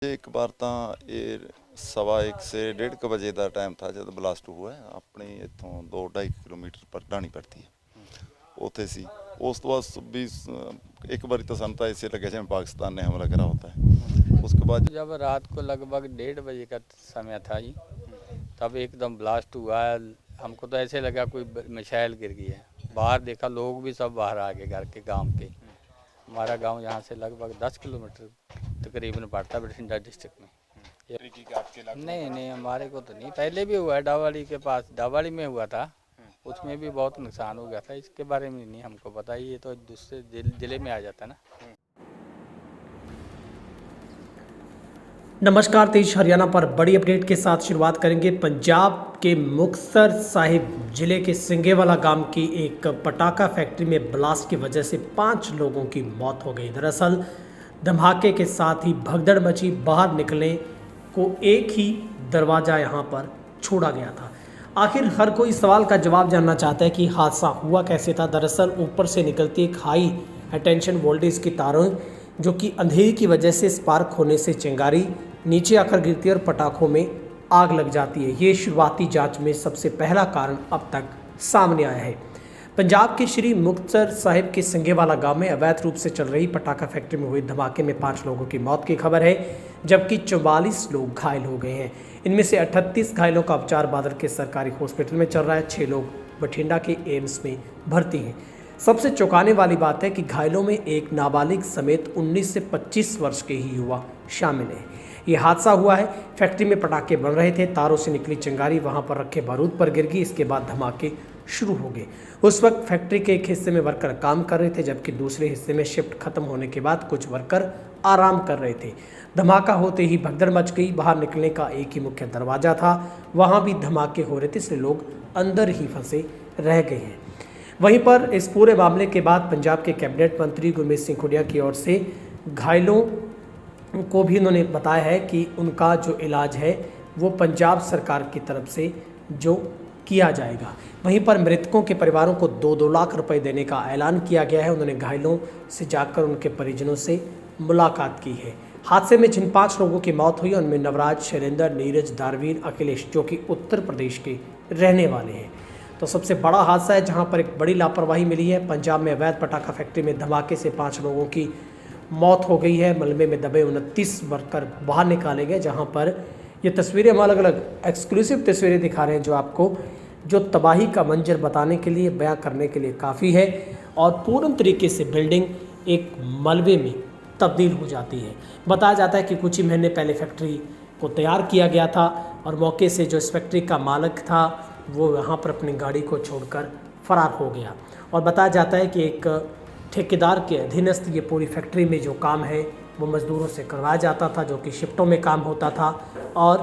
एक बार ਤਾਂ ਇਹ 1:15 से 1:30 ਵਜੇ ਦਾ ਟਾਈਮ था जब ਬਲਾਸਟ हुआ है। अपने ਇੱਥੋਂ 2-2.5 ਕਿਲੋਮੀਟਰ ਪਰ ਢਾਣੀ ਪੜਤੀ ਹੈ, ਉੱਥੇ ਸੀ। ਉਸ ਤੋਂ ਬਾਅਦ भी एक बार तो ਸਾਨੂੰ ਤਾਂ ऐसे लगे जिਵੇਂ पाकिस्तान ने हमला करा होता है। उसके बाद जब रात को लगभग 1:30 बजे का समय था जी, तब एकदम ब्लास्ट हुआ है। हमको तो ऐसे लगा कोई मिसाइल गिर गई है। बाहर देखा, लोग भी सब बाहर आ गए घर के, गांव के। हमारा गांव यहाँ से लगभग 10 किलोमीटर तकरीबन पड़ता है बठिंडा डिस्ट्रिक्ट में। नहीं नहीं, हमारे को तो नहीं। पहले भी हुआ है डावाड़ी के पास, डावाड़ी में हुआ था, उसमें भी बहुत नुकसान हो गया था। इसके बारे में नहीं हमको पता, ये तो दूसरे जिले में आ जाता है ना। नमस्कार, तेज हरियाणा पर बड़ी अपडेट के साथ शुरुआत करेंगे। पंजाब के मुक्तसर साहिब जिले के सिंगेवाला गांव की एक पटाखा फैक्ट्री में ब्लास्ट की वजह से 5 लोगों की मौत हो गई। दरअसल धमाके के साथ ही भगदड़ मची। बाहर निकलने को एक ही दरवाज़ा यहां पर छोड़ा गया था। आखिर हर कोई सवाल का जवाब जानना चाहता है कि हादसा हुआ कैसे था। दरअसल ऊपर से निकलती एक हाई अटेंशन वोल्टेज की तारों जो कि अंधेरी की वजह से स्पार्क होने से चिंगारी नीचे आकर गिरती है और पटाखों में आग लग जाती है। ये शुरुआती जांच में सबसे पहला कारण अब तक सामने आया है। पंजाब के श्री मुक्तसर साहिब के सिंगेवाला गांव में अवैध रूप से चल रही पटाखा फैक्ट्री में हुए धमाके में 5 लोगों की मौत की खबर है, जबकि 44 लोग घायल हो गए हैं। इनमें से 38 घायलों का उपचार बादल के सरकारी हॉस्पिटल में चल रहा है। 6 लोग बठिंडा के एम्स में भर्ती हैं। सबसे चौंकाने वाली बात है कि घायलों में एक नाबालिग समेत 19 से 25 वर्ष के ही युवा शामिल हैं। ये हादसा हुआ है, फैक्ट्री में पटाखे बन रहे थे, तारों से निकली चिंगारी वहां पर रखे बारूद पर गिर गई। इसके बाद धमाके शुरू हो गए। उस वक्त फैक्ट्री के एक हिस्से में वर्कर काम कर रहे थे, जबकि दूसरे हिस्से में शिफ्ट खत्म होने के बाद कुछ वर्कर आराम कर रहे थे। धमाका होते ही भगदड़ मच गई। बाहर निकलने का एक ही मुख्य दरवाजा था, वहां भी धमाके हो रहे थे, इसलिए लोग अंदर ही फंसे रह गए हैं। वहीं पर इस पूरे मामले के बाद पंजाब के कैबिनेट मंत्री गुरमीत सिंह खुडिया की ओर से घायलों को भी उन्होंने बताया है कि उनका जो इलाज है वो पंजाब सरकार की तरफ से जो किया जाएगा। वहीं पर मृतकों के परिवारों को 2-2 लाख रुपए देने का ऐलान किया गया है। उन्होंने घायलों से जाकर उनके परिजनों से मुलाकात की है। हादसे में जिन 5 लोगों की मौत हुई उनमें नवराज, शैलेंद्र, नीरज, दारवीर, अखिलेश जो कि उत्तर प्रदेश के रहने वाले हैं। तो सबसे बड़ा हादसा है जहां पर एक बड़ी लापरवाही मिली है। पंजाब में अवैध पटाखा फैक्ट्री में धमाके से 5 लोगों की मौत हो गई है। मलबे में दबे 29 वर्कर बाहर निकाले गए। जहां पर ये तस्वीरें हम अलग अलग एक्सक्लूसिव तस्वीरें दिखा रहे हैं जो आपको जो तबाही का मंजर बताने के लिए, बयां करने के लिए काफ़ी है। और पूर्ण तरीके से बिल्डिंग एक मलबे में तब्दील हो जाती है। बताया जाता है कि कुछ ही महीने पहले फैक्ट्री को तैयार किया गया था और मौके से जो इस फैक्ट्री का मालिक था वो यहाँ पर अपनी गाड़ी को छोड़कर फरार हो गया। और बताया जाता है कि एक ठेकेदार के अधीनस्थ ये पूरी फैक्ट्री में जो काम है वो मज़दूरों से करवाया जाता था, जो कि शिफ्टों में काम होता था। और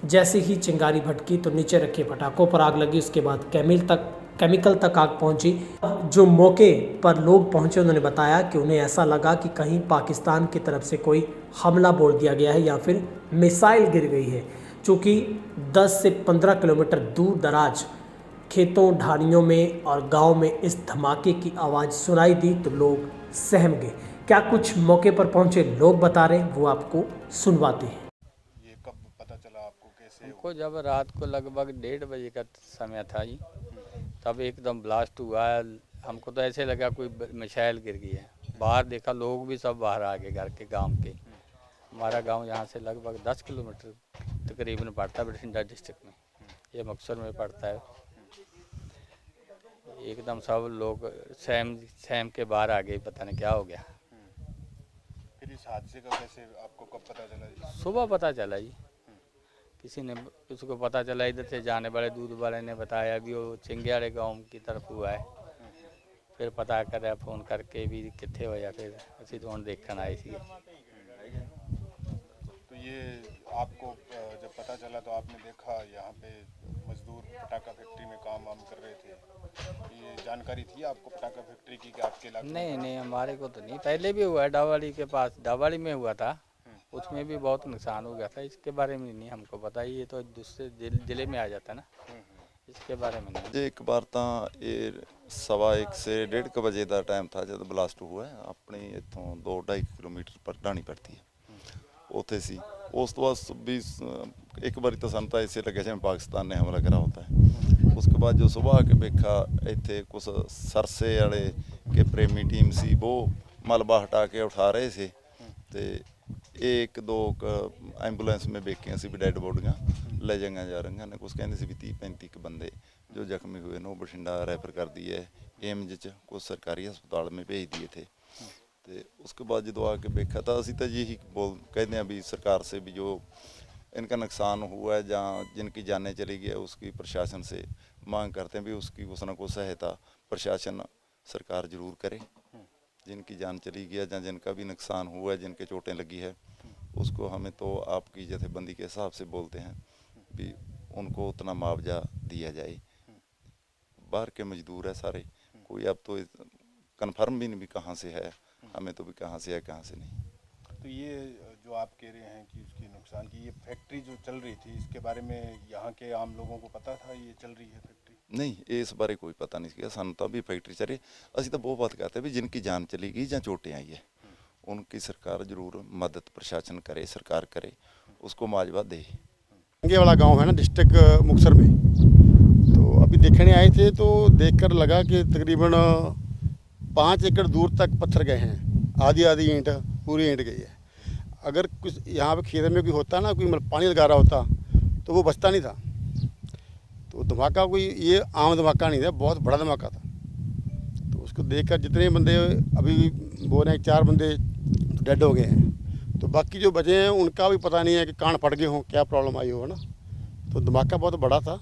जैसे ही चिंगारी भटकी तो नीचे रखे पटाखों पर आग लगी। उसके बाद केमिकल तक आग पहुंची। जो मौके पर लोग पहुंचे उन्होंने बताया कि उन्हें ऐसा लगा कि कहीं पाकिस्तान की तरफ से कोई हमला बोल दिया गया है या फिर मिसाइल गिर गई है। चूँकि 10 से 15 किलोमीटर दूर दराज खेतों, ढानियों में और गांव में इस धमाके की आवाज़ सुनाई दी तो लोग सहम गए। क्या कुछ मौके पर पहुंचे लोग बता रहे हैं वो आपको सुनवाते हैं। ये कब पता चला आपको, कैसे? हमको जब रात को लगभग 1:30 बजे का समय था जी, तब एकदम ब्लास्ट हुआ है। हमको तो ऐसे लगा कोई मिसाइल गिर गई है। बाहर देखा, लोग भी सब बाहर आ गए घर के, गांव के। हमारा गांव यहाँ से लगभग 10 किलोमीटर तकरीबन पड़ता है बठिंडा डिस्ट्रिक्ट में। ये मुक्तसर में पड़ता है। एकदम सब लोग सहम के बाहर आ गए, पता नहीं क्या हो गया। फिर इस हादसे का कैसे आपको कब पता चला? सुबह पता चला जी, किसी को पता चला, इधर से जाने वाले दूध वाले ने बताया भी वो चिंगेवाड़े गांव की तरफ हुआ है। फिर पता कर फोन करके भी कितने हो या फिर असी तो देखने आए थे। तो ये आपको जब पता चला तो आपने देखा यहाँ पे मजदूर पटाखा फैक्ट्री में काम वाम कर रहे थे, ये जानकारी थी आपको पटाखा फैक्ट्री की कि आपके इलाके? नहीं नहीं, हमारे को तो नहीं। पहले भी हुआ है डावाड़ी के पास, डावाड़ी में हुआ था, उसमें भी बहुत नुकसान हो गया था। इसके बारे में नहीं हमको पता, ये तो दूसरे जिले में आ जाता है ना। इसके बारे में नहीं। एक बार ਤਾਂ ਇਹ 1:15 से 1:30 ਵਜੇ ਦਾ ਟਾਈਮ था जब ब्लास्ट हुआ है। अपने ਇੱਥੋਂ 2-2.5 ਕਿਲੋਮੀਟਰ ਪਰ ਢਾਣੀ ਪੜਤੀ ਹੈ, ਉੱਥੇ ਸੀ। ਉਸ ਤੋਂ ਬਾਅਦ ਵੀ ਇੱਕ ਵਾਰੀ ਤਾਂ ਸਾਨੂੰ ਤਾਂ ਇਸੇ ਲੱਗਿਆ ਜਿਵੇਂ ਪਾਕਿस्तान ने हमला करा होता है। उसके बाद जो सुबह के देखा इतने कुछ सरसे वाले के प्रेमी टीम सी वो मलबा हटा के उठा रहे थे ते एक दो एंबूलेंस में बेखियां सी भी डेड बॉडियां ले जाइयां जा रही ने। कुछ कहते भी 30-35 बंदे जो जख्मी हुए ने वो बठिंडा रैफर कर दिए एम्स च, कुछ सरकारी हस्पताल में भेज दिए थे। तो उसके बाद जो आके देखा तो असी तो यही कहते हैं भी सरकार से भी जो इनका नुकसान हुआ है या जिनकी जानें चली गई है उसकी प्रशासन से मांग करते हैं भी उसकी कुछ ना कुछ सहायता प्रशासन सरकार जरूर करे। जिनकी जान चली गई है या जिनका भी नुकसान हुआ है, जिनके चोटें लगी है, उसको हमें तो आपकी जथेबंदी के हिसाब से बोलते हैं भी उनको उतना मुआवजा दिया जाए। बाहर के मजदूर है सारे, कोई अब तो कन्फर्म भी नहीं भी कहाँ से है, हमें तो भी कहाँ से है कहाँ से नहीं। तो ये जो आप कह रहे हैं कि उसकी नुकसान की ये फैक्ट्री जो चल रही थी, इसके बारे में यहाँ के आम लोगों को पता था ये चल रही है फैक्ट्री? नहीं, इस बारे कोई पता नहीं किया सानू तो भी फैक्ट्री चले। असी तो बहुत बात कहते हैं भी जिनकी जान चली गई या चोटें आई है उनकी सरकार जरूर मदद प्रशासन करे, सरकार करे, उसको मुआवजा दे। सिंगे वाला गांव है ना डिस्ट्रिक्ट मुक्तसर में, तो अभी देखने आए थे तो देखकर लगा कि तकरीबन 5 एकड़ दूर तक पत्थर गए हैं, आधी आधी ईंट पूरी ईंट गई है। अगर कुछ यहाँ पे खेत में कोई होता ना, कोई मतलब पानी लगा रहा होता तो वो बचता नहीं था। तो धमाका कोई ये आम धमाका नहीं था, बहुत बड़ा धमाका था। तो उसको देखकर जितने बंदे अभी बोल रहे हैं 4 बंदे डेड हो गए हैं, तो बाकी जो बचे हैं उनका भी पता नहीं है कि कान फट गए हों, क्या प्रॉब्लम आई हो, है ना। तो धमाका बहुत बड़ा था।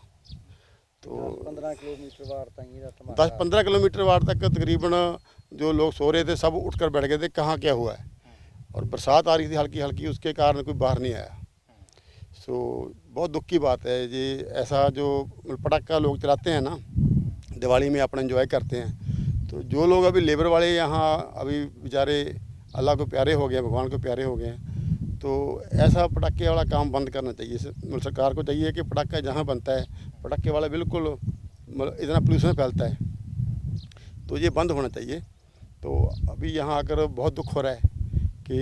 तो 10-15 किलोमीटर वार तक तकरीबन जो लोग सो रहे थे सब उठकर बैठ गए थे कहाँ क्या हुआ है। और बरसात आ रही थी हल्की हल्की, उसके कारण कोई बाहर नहीं आया। सो बहुत दुख की बात है ये ऐसा जो पटाखा लोग चलाते हैं ना दिवाली में अपना एंजॉय करते हैं। तो जो लोग अभी लेबर वाले यहाँ अभी बेचारे अल्लाह को प्यारे हो गए, भगवान को प्यारे हो गए हैं, तो ऐसा पटाखे वाला काम बंद करना चाहिए। सरकार को चाहिए कि पटाखा जहाँ बनता है पटाखे वाला बिल्कुल इतना पोल्यूशन फैलता है तो ये बंद होना चाहिए। तो अभी यहाँ आकर बहुत दुख हो रहा है कि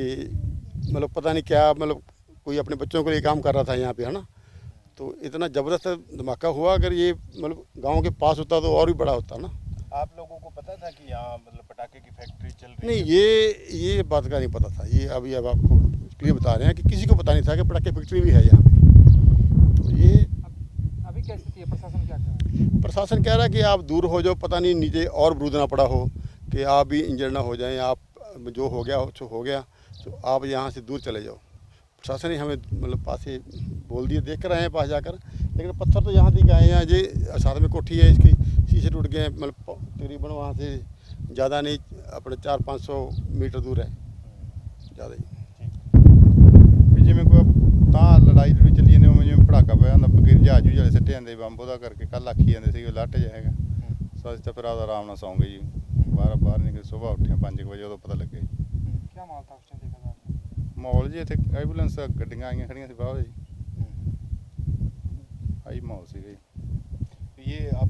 मतलब पता नहीं क्या, मतलब कोई अपने बच्चों के लिए काम कर रहा था यहाँ पे, है ना। तो इतना ज़बरदस्त धमाका हुआ, अगर ये मतलब गांव के पास होता तो और भी बड़ा होता ना। आप लोगों को पता था कि यहाँ मतलब पटाखे की फैक्ट्री चल रही नहीं, है? ये बात का नहीं पता था। ये अभी अब आपको क्लियर बता रहे हैं कि किसी को पता नहीं था कि पटाखे फैक्ट्री भी है यहाँ पे। तो ये अभी क्या स्थिति है, प्रशासन क्या कह रहा है? प्रशासन कह रहा है कि आप दूर हो जाओ, पता नहीं नीचे और बरूद ना पड़ा हो कि आप भी इंजर्ड ना हो जाएं, आप जो हो गया तो आप यहाँ से दूर चले जाओ। प्रशासन ने हमें मतलब पास से बोल दिए, देख कर आए हैं पास जाकर, लेकिन पत्थर तो यहाँ दिख आए हैं। ये साथ में कोठी है, इसकी शीशे टूट गए हैं, मतलब तकरीबन वहाँ से ज़्यादा नहीं, अपने 400-500 मीटर दूर है, ज़्यादा ही। जिमें कोई ਤਾਂ ਲੜਾਈ ਲੜੀ ਚੱਲੀ ਜਾਂਦੀ ਉਵੇਂ ਜਿਵੇਂ ਪੜਾਕਾ ਪਿਆ ਹੁੰਦਾ, ਬਗੈਰ ਜਹਾਜ਼ ਜੂਝ ਵਾਲੇ ਸਿੱਟੇ ਜਾਂਦੇ ਬੰਬ, ਉਹਦਾ ਕਰਕੇ ਕੱਲ੍ਹ ਆਖੀ ਜਾਂਦੇ ਸੀ ਲੱਟ ਜਾਏਗਾ। ਸੋ ਅਸੀਂ ਤਾਂ ਫਿਰ ਆਪਦਾ ਆਰਾਮ ਨਾਲ ਸੌਂ ਗਏ ਜੀ। ਬਾਹਰ ਨਿਕਲੇ, ਸੁਬਾਹ ਉੱਠੇ 5 ਵਜੇ, ਉਦੋਂ ਪਤਾ ਲੱਗਿਆ ਜੀ। क्या माहौल था उस टाइम देखा जाए? ਮਾਹੌਲ ਜੀ ਇੱਥੇ ਐਂਬੂਲੈਂਸ ਗੱਡੀਆਂ ਆਈਆਂ ਖੜੀਆਂ ਸੀ ਬਾਹਰ ਜੀ, ਆਹੀ ਮਾਹੌਲ ਸੀਗਾ ਜੀ। ये आप